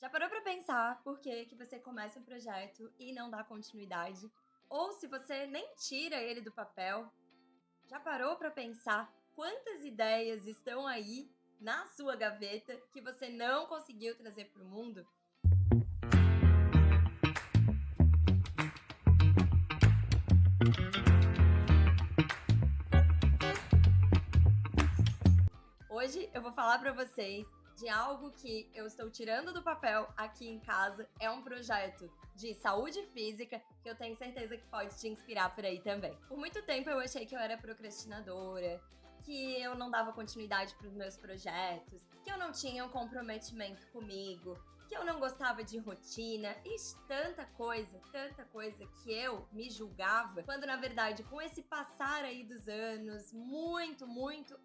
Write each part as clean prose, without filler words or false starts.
Já parou pra pensar por que que você começa um projeto e não dá continuidade? Ou se você nem tira ele do papel, já parou pra pensar quantas ideias estão aí na sua gaveta que você não conseguiu trazer para o mundo? Hoje eu vou falar para vocês de algo que eu estou tirando do papel aqui em casa. É um projeto de saúde física que eu tenho certeza que pode te inspirar por aí também. Por muito tempo eu achei que eu era procrastinadora, que eu não dava continuidade para os meus projetos, que eu não tinha um comprometimento comigo, que eu não gostava de rotina, e tanta coisa que eu me julgava, quando na verdade com esse passar aí dos anos, muito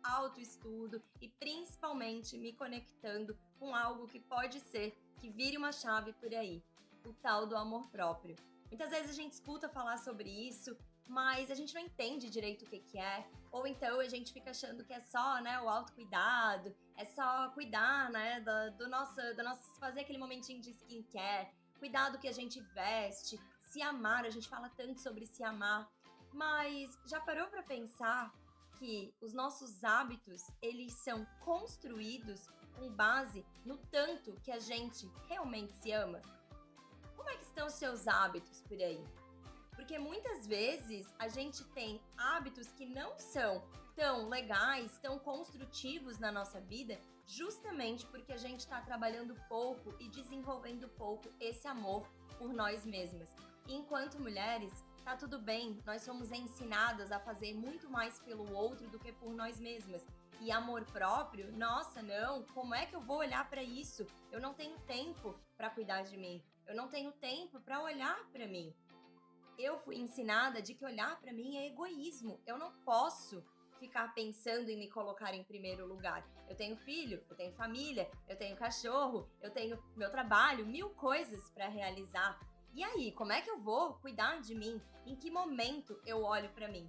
autoestudo e principalmente me conectando com algo que pode ser que vire uma chave por aí, o tal do amor próprio. Muitas vezes a gente escuta falar sobre isso, mas a gente não entende direito o que que é, ou então a gente fica achando que é só, né, o autocuidado, é só cuidar, né, do nosso, fazer aquele momentinho de skincare, cuidar do que a gente veste, se amar, a gente fala tanto sobre se amar, mas já parou para pensar que os nossos hábitos, eles são construídos com base no tanto que a gente realmente se ama? Como é que estão os seus hábitos por aí? Porque muitas vezes a gente tem hábitos que não são tão legais, tão construtivos na nossa vida, justamente porque a gente está trabalhando pouco e desenvolvendo pouco esse amor por nós mesmas. E enquanto mulheres, tá tudo bem, nós somos ensinadas a fazer muito mais pelo outro do que por nós mesmas. E amor próprio, nossa, não, como é que eu vou olhar para isso? Eu não tenho tempo para cuidar de mim. Eu não tenho tempo para olhar para mim. Eu fui ensinada de que olhar para mim é egoísmo. Eu não posso ficar pensando em me colocar em primeiro lugar. Eu tenho filho, eu tenho família, eu tenho cachorro, eu tenho meu trabalho, mil coisas para realizar. E aí, como é que eu vou cuidar de mim? Em que momento eu olho para mim?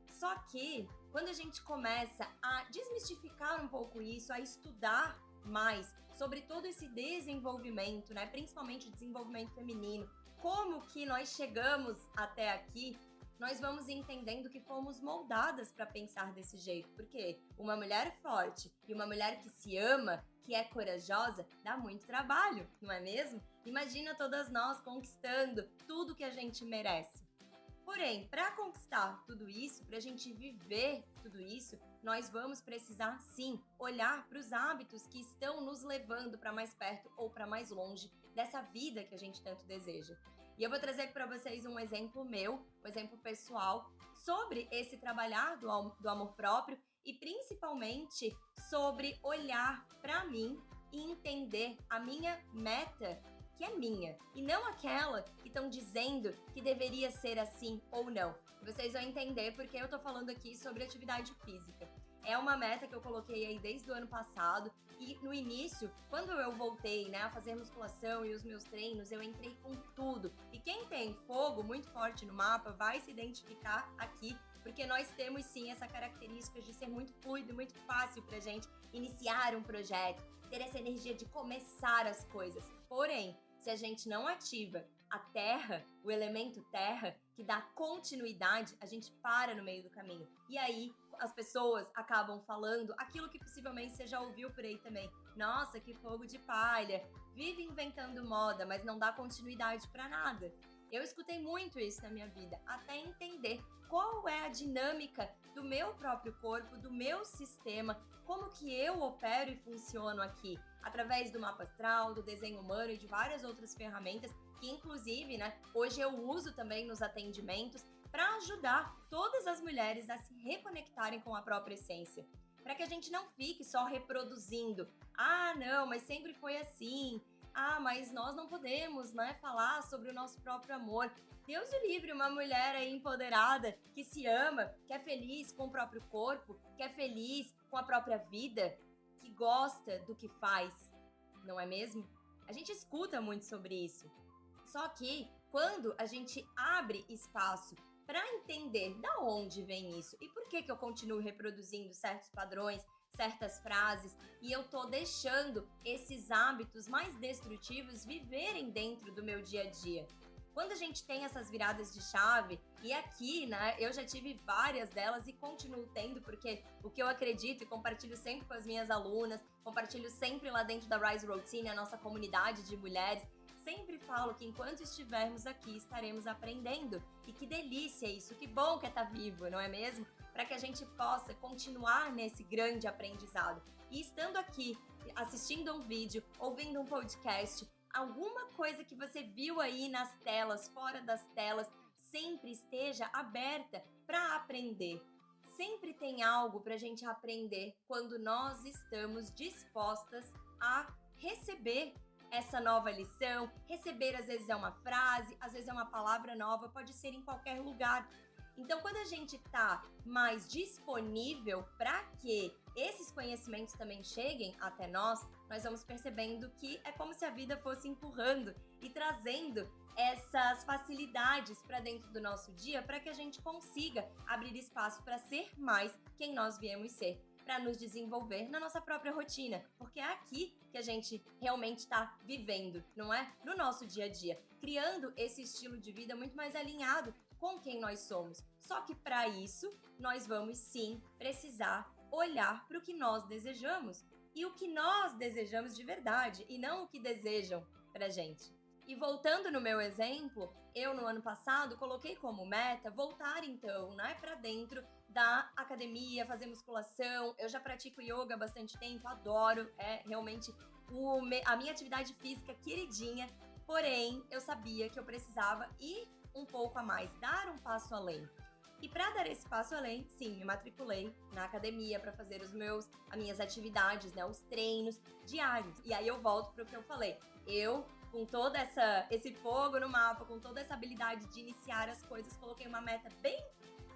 Só que quando a gente começa a desmistificar um pouco isso, a estudar mais sobre todo esse desenvolvimento, né, principalmente o desenvolvimento feminino, como que nós chegamos até aqui, nós vamos entendendo que fomos moldadas para pensar desse jeito, porque uma mulher forte e uma mulher que se ama, que é corajosa, dá muito trabalho, não é mesmo? Imagina todas nós conquistando tudo que a gente merece. Porém, para conquistar tudo isso, para a gente viver tudo isso, nós vamos precisar sim olhar para os hábitos que estão nos levando para mais perto ou para mais longe dessa vida que a gente tanto deseja. E eu vou trazer para vocês um exemplo meu, um exemplo pessoal, sobre esse trabalhar do amor próprio e principalmente sobre olhar para mim e entender a minha meta que é minha e não aquela que estão dizendo que deveria ser assim ou não. Vocês vão entender porque eu tô falando aqui sobre atividade física. É uma meta que eu coloquei aí desde o ano passado e no início, quando eu voltei, né, a fazer musculação e os meus treinos, eu entrei com tudo. E quem tem fogo muito forte no mapa vai se identificar aqui, porque nós temos sim essa característica de ser muito fluido, muito fácil pra gente iniciar um projeto, ter essa energia de começar as coisas. Porém, se a gente não ativa a terra, o elemento terra, que dá continuidade, a gente para no meio do caminho. E aí as pessoas acabam falando aquilo que possivelmente você já ouviu por aí também. Nossa, que fogo de palha, vive inventando moda, mas não dá continuidade para nada. Eu escutei muito isso na minha vida, até entender qual é a dinâmica do meu próprio corpo, do meu sistema, como que eu opero e funciono aqui, através do mapa astral, do desenho humano e de várias outras ferramentas que inclusive, né, hoje eu uso também nos atendimentos para ajudar todas as mulheres a se reconectarem com a própria essência. Para que a gente não fique só reproduzindo. Ah, não, mas sempre foi assim. Ah, mas nós não podemos, né, falar sobre o nosso próprio amor. Deus o livre, uma mulher aí empoderada, que se ama, que é feliz com o próprio corpo, que é feliz com a própria vida, que gosta do que faz, não é mesmo? A gente escuta muito sobre isso. Só que quando a gente abre espaço para entender da onde vem isso e por que que eu continuo reproduzindo certos padrões, certas frases e eu tô deixando esses hábitos mais destrutivos viverem dentro do meu dia a dia. Quando a gente tem essas viradas de chave, e aqui, né, eu já tive várias delas e continuo tendo, porque o que eu acredito e compartilho sempre com as minhas alunas, compartilho sempre lá dentro da Rise Routine, a nossa comunidade de mulheres, sempre falo que enquanto estivermos aqui, estaremos aprendendo. E que delícia isso, que bom que é estar vivo, não é mesmo? Para que a gente possa continuar nesse grande aprendizado. E estando aqui, assistindo um vídeo, ouvindo um podcast, alguma coisa que você viu aí nas telas, fora das telas, sempre esteja aberta para aprender. Sempre tem algo para a gente aprender quando nós estamos dispostas a receber essa nova lição. Receber às vezes é uma frase, às vezes é uma palavra nova, pode ser em qualquer lugar. Então, quando a gente tá mais disponível para que esses conhecimentos também cheguem até nós vamos percebendo que é como se a vida fosse empurrando e trazendo essas facilidades para dentro do nosso dia para que a gente consiga abrir espaço para ser mais quem nós viemos ser, para nos desenvolver na nossa própria rotina, porque é aqui que a gente realmente está vivendo, não é? No nosso dia a dia, criando esse estilo de vida muito mais alinhado com quem nós somos. Só que para isso, nós vamos sim precisar olhar para o que nós desejamos e o que nós desejamos de verdade e não o que desejam pra gente. E voltando no meu exemplo, eu no ano passado coloquei como meta voltar então, né, para dentro da academia, fazer musculação. Eu já pratico yoga há bastante tempo, adoro, é realmente a minha atividade física queridinha. Porém, eu sabia que eu precisava ir um pouco a mais, dar um passo além. E para dar esse passo além, sim, me matriculei na academia para fazer as minhas atividades, né, os treinos diários. E aí eu volto para o que eu falei. Eu, com todo esse fogo no mapa, com toda essa habilidade de iniciar as coisas, coloquei uma meta bem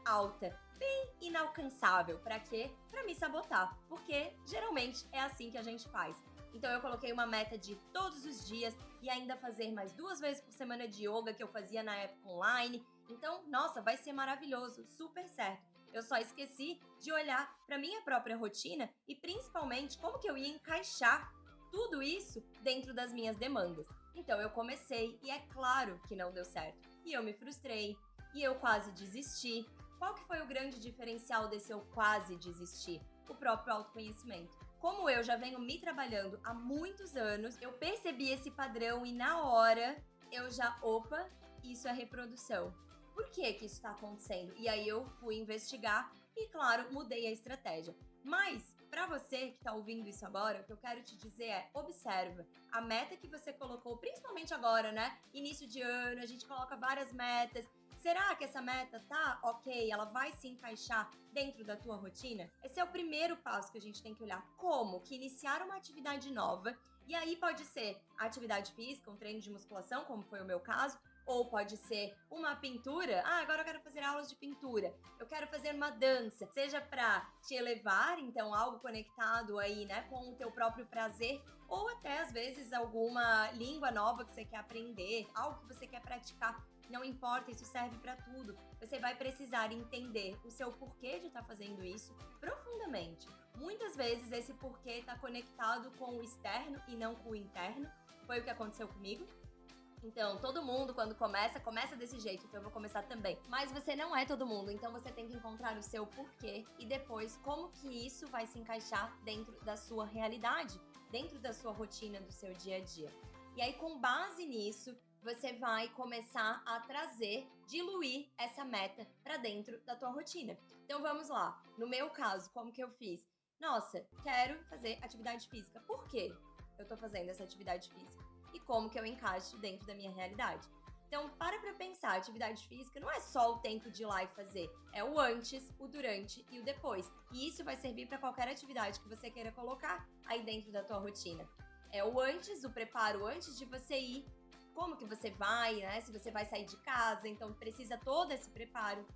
alta, bem inalcançável. Para quê? Para me sabotar, porque geralmente é assim que a gente faz. Então eu coloquei uma meta de todos os dias e ainda fazer mais 2 vezes por semana de yoga que eu fazia na época online. Então, nossa, vai ser maravilhoso, super certo. Eu só esqueci de olhar para minha própria rotina e principalmente como que eu ia encaixar tudo isso dentro das minhas demandas. Então eu comecei e é claro que não deu certo. E eu me frustrei, e eu quase desisti. Qual que foi o grande diferencial desse eu quase desistir? O próprio autoconhecimento. Como eu já venho me trabalhando há muitos anos, eu percebi esse padrão e na hora eu já, isso é reprodução. Por que que isso está acontecendo? E aí eu fui investigar e, claro, mudei a estratégia. Mas, para você que está ouvindo isso agora, o que eu quero te dizer é, observa a meta que você colocou, principalmente agora, né? Início de ano, a gente coloca várias metas. Será que essa meta tá ok? Ela vai se encaixar dentro da tua rotina? Esse é o primeiro passo que a gente tem que olhar. Como que iniciar uma atividade nova, e aí pode ser atividade física, um treino de musculação, como foi o meu caso, ou pode ser uma pintura. Ah, agora eu quero fazer aulas de pintura. Eu quero fazer uma dança. Seja para te elevar, então algo conectado aí, né, com o teu próprio prazer, ou até às vezes alguma língua nova que você quer aprender, algo que você quer praticar. Não importa, isso serve para tudo. Você vai precisar entender o seu porquê de estar fazendo isso profundamente. Muitas vezes esse porquê está conectado com o externo e não com o interno. Foi o que aconteceu comigo. Então, todo mundo, quando começa desse jeito, então eu vou começar também. Mas você não é todo mundo, então você tem que encontrar o seu porquê e depois como que isso vai se encaixar dentro da sua realidade, dentro da sua rotina, do seu dia a dia. E aí, com base nisso, você vai começar a diluir essa meta para dentro da tua rotina. Então, vamos lá. No meu caso, como que eu fiz? Nossa, quero fazer atividade física. Por quê eu tô fazendo essa atividade física? E como que eu encaixo dentro da minha realidade. Então, para pensar, atividade física não é só o tempo de ir lá e fazer, é o antes, o durante e o depois. E isso vai servir para qualquer atividade que você queira colocar aí dentro da tua rotina. É o antes, o preparo antes de você ir, como que você vai, né? Se você vai sair de casa, então precisa todo esse preparo.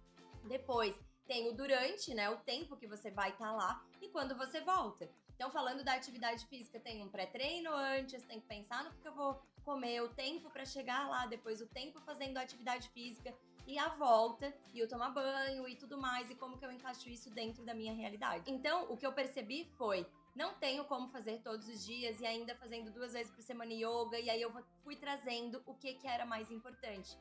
Depois, tem o durante, né? O tempo que você vai estar lá e quando você volta. Então, falando da atividade física, tem um pré-treino antes, tem que pensar no que eu vou comer, o tempo para chegar lá, depois o tempo fazendo a atividade física. e a volta, e o tomar banho e tudo mais, e como que eu encaixo isso dentro da minha realidade. Então, o que eu percebi foi, não tenho como fazer todos os dias e ainda fazendo 2 vezes por semana yoga, e aí eu fui trazendo o que era mais importante.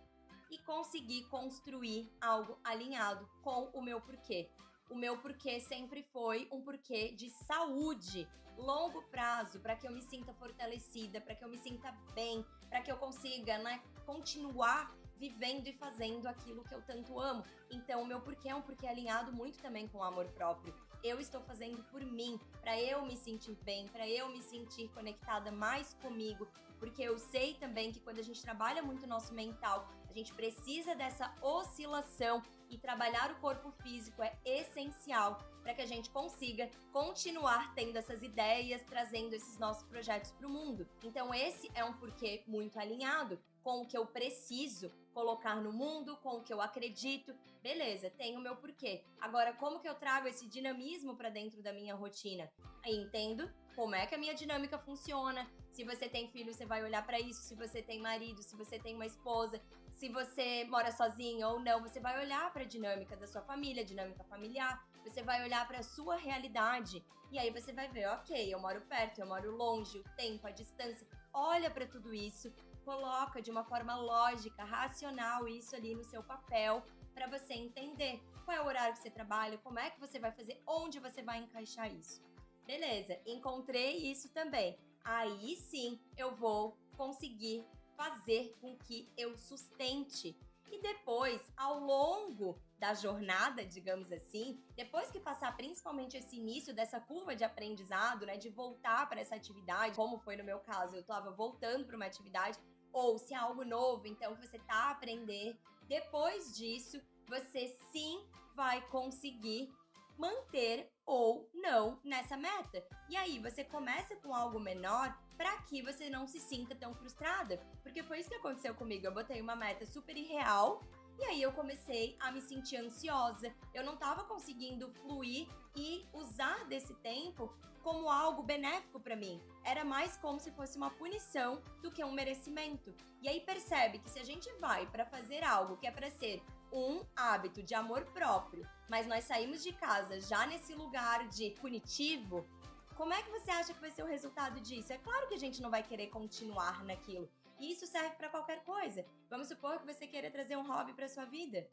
E consegui construir algo alinhado com o meu porquê. O meu porquê sempre foi um porquê de saúde, longo prazo, para que eu me sinta fortalecida, para que eu me sinta bem, para que eu consiga, né, continuar vivendo e fazendo aquilo que eu tanto amo. Então, o meu porquê é um porquê alinhado muito também com o amor próprio. Eu estou fazendo por mim, para eu me sentir bem, para eu me sentir conectada mais comigo, porque eu sei também que quando a gente trabalha muito o nosso mental, a gente precisa dessa oscilação, e trabalhar o corpo físico é essencial para que a gente consiga continuar tendo essas ideias, trazendo esses nossos projetos para o mundo. Então esse é um porquê muito alinhado com o que eu preciso colocar no mundo, com o que eu acredito. Beleza, tem o meu porquê. Agora, como que eu trago esse dinamismo para dentro da minha rotina? Aí entendo como é que a minha dinâmica funciona. Se você tem filho, você vai olhar para isso. Se você tem marido, se você tem uma esposa, se você mora sozinho ou não, você vai olhar para a dinâmica da sua família, dinâmica familiar. Você vai olhar para a sua realidade e aí você vai ver, ok, eu moro perto, eu moro longe, o tempo, a distância. Olha para tudo isso, coloca de uma forma lógica, racional isso ali no seu papel para você entender qual é o horário que você trabalha, como é que você vai fazer, onde você vai encaixar isso. Beleza, encontrei isso também. Aí sim eu vou conseguir fazer com que eu sustente. E depois, ao longo da jornada, digamos assim, depois que passar principalmente esse início dessa curva de aprendizado, né, de voltar para essa atividade, como foi no meu caso, eu estava voltando para uma atividade, ou se é algo novo, então que você tá a aprender, depois disso, você sim vai conseguir manter ou não nessa meta. E aí você começa com algo menor para que você não se sinta tão frustrada, porque foi isso que aconteceu comigo. Eu botei uma meta super irreal e aí eu comecei a me sentir ansiosa. Eu não estava conseguindo fluir e usar desse tempo como algo benéfico para mim. Era mais como se fosse uma punição do que um merecimento. E aí percebe que se a gente vai para fazer algo que é para ser um hábito de amor próprio, mas nós saímos de casa já nesse lugar de punitivo, como é que você acha que vai ser o resultado disso? É claro que a gente não vai querer continuar naquilo. E isso serve para qualquer coisa. Vamos supor que você queira trazer um hobby para sua vida.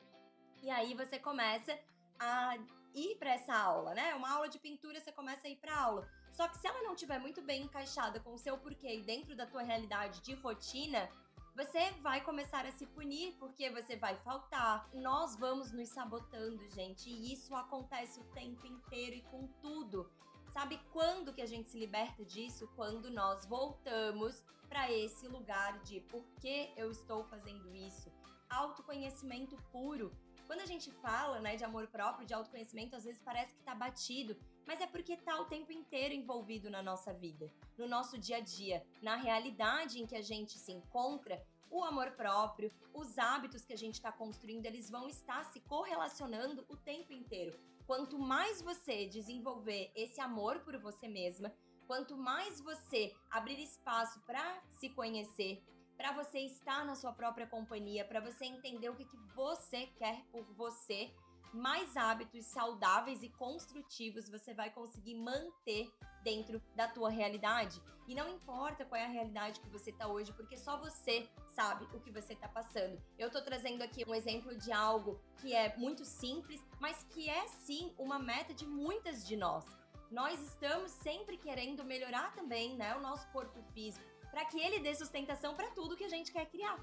E aí você começa a ir para essa aula, né? Uma aula de pintura, você começa a ir para aula. Só que se ela não estiver muito bem encaixada com o seu porquê e dentro da tua realidade de rotina, você vai começar a se punir porque você vai faltar. Nós vamos nos sabotando, gente, e isso acontece o tempo inteiro e com tudo. Sabe quando que a gente se liberta disso? Quando nós voltamos para esse lugar de por que eu estou fazendo isso? Autoconhecimento puro. Quando a gente fala, né, de amor próprio, de autoconhecimento, às vezes parece que tá batido, mas é porque tá o tempo inteiro envolvido na nossa vida, no nosso dia a dia, na realidade em que a gente se encontra. O amor próprio, os hábitos que a gente está construindo, eles vão estar se correlacionando o tempo inteiro. Quanto mais você desenvolver esse amor por você mesma, quanto mais você abrir espaço para se conhecer, para você estar na sua própria companhia, para você entender o que você quer por você, mais hábitos saudáveis e construtivos você vai conseguir manter dentro da tua realidade. E não importa qual é a realidade que você tá hoje, porque só você sabe o que você tá passando. Eu tô trazendo aqui um exemplo de algo que é muito simples, mas que é sim uma meta de muitas de nós. Nós estamos sempre querendo melhorar também, né, o nosso corpo físico, para que ele dê sustentação para tudo que a gente quer criar.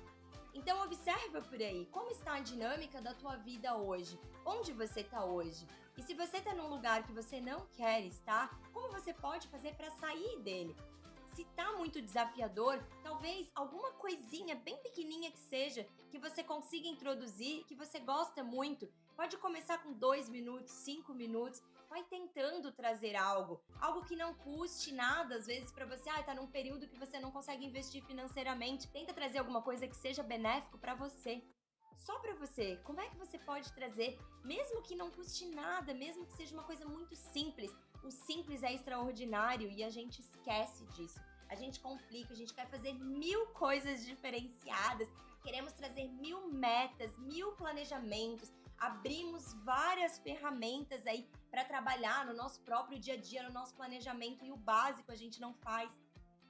Então observa por aí, como está a dinâmica da tua vida hoje? Onde você está hoje? E se você está num lugar que você não quer estar, como você pode fazer para sair dele? Se tá muito desafiador, talvez alguma coisinha bem pequenininha que seja, que você consiga introduzir, que você gosta muito. Pode começar com 2 minutos, 5 minutos, vai tentando trazer algo que não custe nada, às vezes para você, tá num período que você não consegue investir financeiramente, tenta trazer alguma coisa que seja benéfico para você. Só para você, como é que você pode trazer, mesmo que não custe nada, mesmo que seja uma coisa muito simples? O simples é extraordinário e a gente esquece disso. A gente complica, a gente quer fazer 1000 coisas diferenciadas, queremos trazer 1000 metas, 1000 planejamentos, abrimos várias ferramentas aí para trabalhar no nosso próprio dia a dia, no nosso planejamento, e o básico a gente não faz.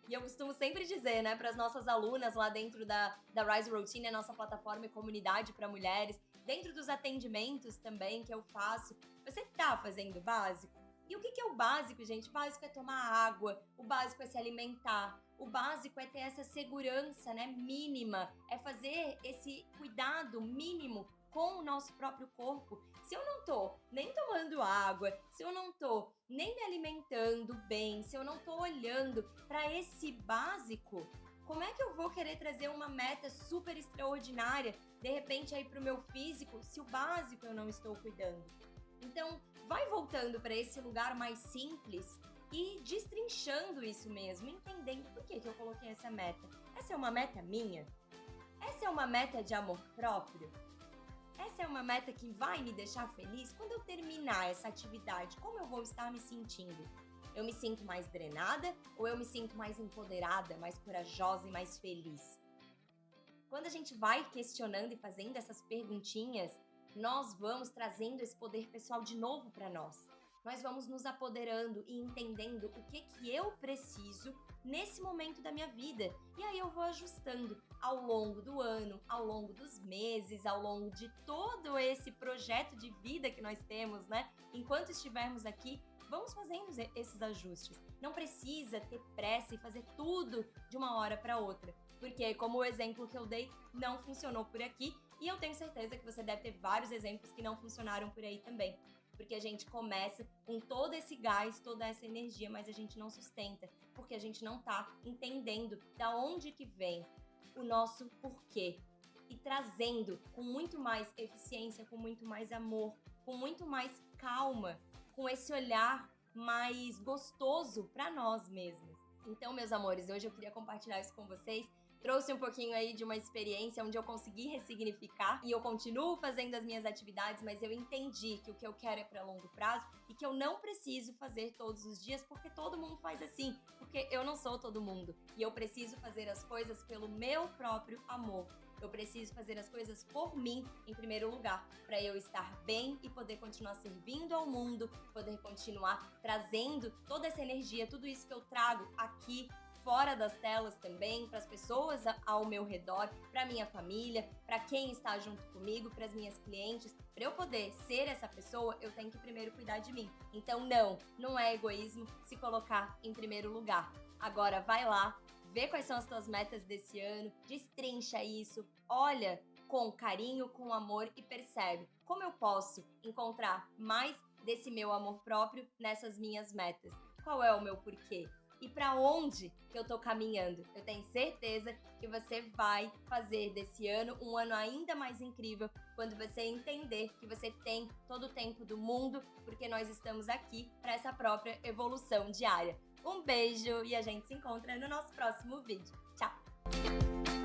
E eu costumo sempre dizer, né, para as nossas alunas lá dentro da Rise Routine, a nossa plataforma e comunidade para mulheres, dentro dos atendimentos também que eu faço, você tá fazendo o básico? E o que é o básico, gente? O básico é tomar água, o básico é se alimentar, o básico é ter essa segurança, né, mínima, é fazer esse cuidado mínimo com o nosso próprio corpo. Se eu não tô nem tomando água, se eu não tô nem me alimentando bem, se eu não tô olhando para esse básico, como é que eu vou querer trazer uma meta super extraordinária, de repente aí pro meu físico, se o básico eu não estou cuidando? Então, vai voltando para esse lugar mais simples e destrinchando isso mesmo, entendendo por que eu coloquei essa meta. Essa é uma meta minha? Essa é uma meta de amor próprio? Essa é uma meta que vai me deixar feliz? Quando eu terminar essa atividade, como eu vou estar me sentindo? Eu me sinto mais drenada ou eu me sinto mais empoderada, mais corajosa e mais feliz? Quando a gente vai questionando e fazendo essas perguntinhas, nós vamos trazendo esse poder pessoal de novo para nós. Nós vamos nos apoderando e entendendo o que eu preciso nesse momento da minha vida. E aí eu vou ajustando ao longo do ano, ao longo dos meses, ao longo de todo esse projeto de vida que nós temos, né? Enquanto estivermos aqui, vamos fazendo esses ajustes. Não precisa ter pressa e fazer tudo de uma hora para outra. Porque, como o exemplo que eu dei, não funcionou por aqui. E eu tenho certeza que você deve ter vários exemplos que não funcionaram por aí também. Porque a gente começa com todo esse gás, toda essa energia, mas a gente não sustenta. Porque a gente não tá entendendo da onde que vem o nosso porquê. E trazendo com muito mais eficiência, com muito mais amor, com muito mais calma, com esse olhar mais gostoso para nós mesmos. Então, meus amores, hoje eu queria compartilhar isso com vocês. Trouxe um pouquinho aí de uma experiência onde eu consegui ressignificar e eu continuo fazendo as minhas atividades, mas eu entendi que o que eu quero é para longo prazo e que eu não preciso fazer todos os dias porque todo mundo faz assim, porque eu não sou todo mundo e eu preciso fazer as coisas pelo meu próprio amor. Eu preciso fazer as coisas por mim, em primeiro lugar, para eu estar bem e poder continuar servindo ao mundo, poder continuar trazendo toda essa energia, tudo isso que eu trago aqui fora das telas também, para as pessoas ao meu redor, para minha família, para quem está junto comigo, para as minhas clientes. Para eu poder ser essa pessoa, eu tenho que primeiro cuidar de mim. Então não é egoísmo se colocar em primeiro lugar. Agora vai lá, vê quais são as tuas metas desse ano, destrincha isso, olha com carinho, com amor e percebe como eu posso encontrar mais desse meu amor próprio nessas minhas metas. Qual é o meu porquê? E para onde que eu tô caminhando? Eu tenho certeza que você vai fazer desse ano um ano ainda mais incrível quando você entender que você tem todo o tempo do mundo, porque nós estamos aqui para essa própria evolução diária. Um beijo e a gente se encontra no nosso próximo vídeo. Tchau!